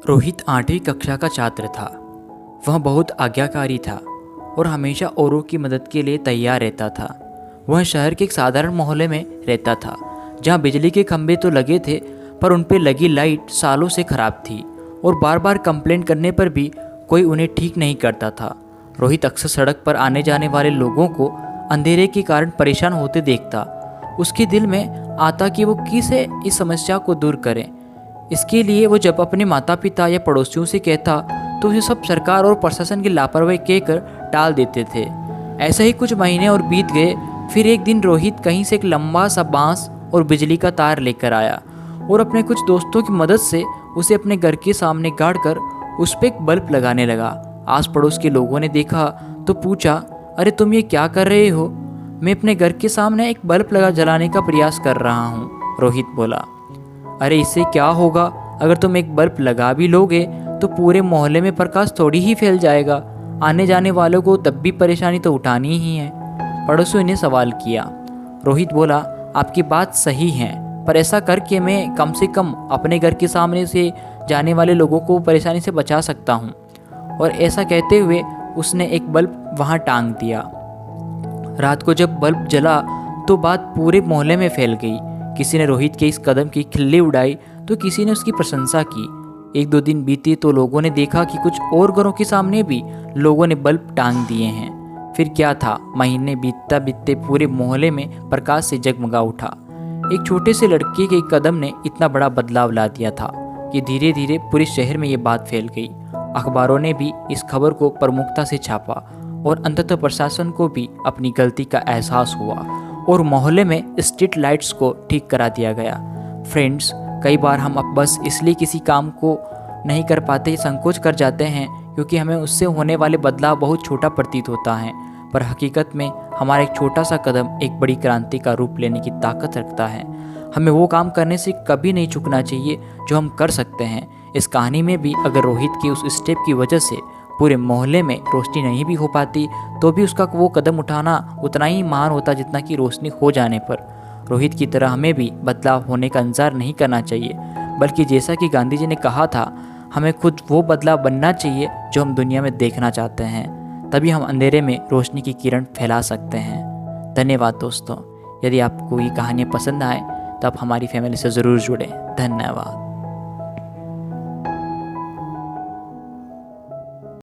रोहित 8वीं कक्षा का छात्र था। वह बहुत आज्ञाकारी था और हमेशा औरों की मदद के लिए तैयार रहता था। वह शहर के एक साधारण मोहल्ले में रहता था, जहाँ बिजली के खंभे तो लगे थे, पर उन पर लगी लाइट सालों से खराब थी और बार बार कंप्लेंट करने पर भी कोई उन्हें ठीक नहीं करता था। रोहित अक्सर सड़क पर आने जाने वाले लोगों को अंधेरे के कारण परेशान होते देखता। उसके दिल में आता कि वो किसे इस समस्या को दूर करें। इसके लिए वो जब अपने माता पिता या पड़ोसियों से कहता तो उसे सब सरकार और प्रशासन की लापरवाही कहकर टाल देते थे। ऐसा ही कुछ महीने और बीत गए। फिर एक दिन रोहित कहीं से एक लंबा सा बांस और बिजली का तार लेकर आया और अपने कुछ दोस्तों की मदद से उसे अपने घर के सामने गाड़ कर उस पर एक बल्ब लगाने लगा। आस पड़ोस के लोगों ने देखा तो पूछा, अरे तुम ये क्या कर रहे हो? मैं अपने घर के सामने एक बल्ब लगा जलाने का प्रयास कर रहा हूँ, रोहित बोला। अरे इससे क्या होगा? अगर तुम एक बल्ब लगा भी लोगे तो पूरे मोहल्ले में प्रकाश थोड़ी ही फैल जाएगा। आने जाने वालों को तब भी परेशानी तो उठानी ही है, पड़ोसियों ने सवाल किया। रोहित बोला, आपकी बात सही है, पर ऐसा करके मैं कम से कम अपने घर के सामने से जाने वाले लोगों को परेशानी से बचा सकता हूँ। और ऐसा कहते हुए उसने एक बल्ब वहाँ टांग दिया। रात को जब बल्ब जला तो बात पूरे मोहल्ले में फैल गई। किसी ने रोहित के इस कदम की खिल्ली उड़ाई तो किसी ने उसकी प्रशंसा की। एक दो दिन बीते तो लोगों ने देखा कि कुछ और घरों के सामने भी लोगों ने बल्ब टांग दिए हैं। फिर क्या था, महीने बीतता बीतते पूरे मोहल्ले में प्रकाश से जगमगा उठा। एक छोटे से लड़के के कदम ने इतना बड़ा बदलाव ला दिया था कि धीरे धीरे पूरे शहर में ये बात फैल गई। अखबारों ने भी इस खबर को प्रमुखता से छापा और अंततः प्रशासन को भी अपनी गलती का एहसास हुआ और मोहल्ले में स्ट्रीट लाइट्स को ठीक करा दिया गया। फ्रेंड्स, कई बार हम अब बस इसलिए किसी काम को नहीं कर पाते संकोच कर जाते हैं क्योंकि हमें उससे होने वाले बदलाव बहुत छोटा प्रतीत होता है, पर हकीकत में हमारा एक छोटा सा कदम एक बड़ी क्रांति का रूप लेने की ताकत रखता है। हमें वो काम करने से कभी नहीं चूकना चाहिए जो हम कर सकते हैं। इस कहानी में भी अगर रोहित की उस स्टेप की वजह से पूरे मोहल्ले में रोशनी नहीं भी हो पाती तो भी उसका वो कदम उठाना उतना ही महान होता जितना कि रोशनी हो जाने पर। रोहित की तरह हमें भी बदलाव होने का इंतजार नहीं करना चाहिए, बल्कि जैसा कि गांधी जी ने कहा था, हमें खुद वो बदलाव बनना चाहिए जो हम दुनिया में देखना चाहते हैं। तभी हम अंधेरे में रोशनी की किरण फैला सकते हैं। धन्यवाद दोस्तों। यदि आपको ये कहानियाँ पसंद आए तो आप हमारी फैमिली से ज़रूर जुड़ें। धन्यवाद।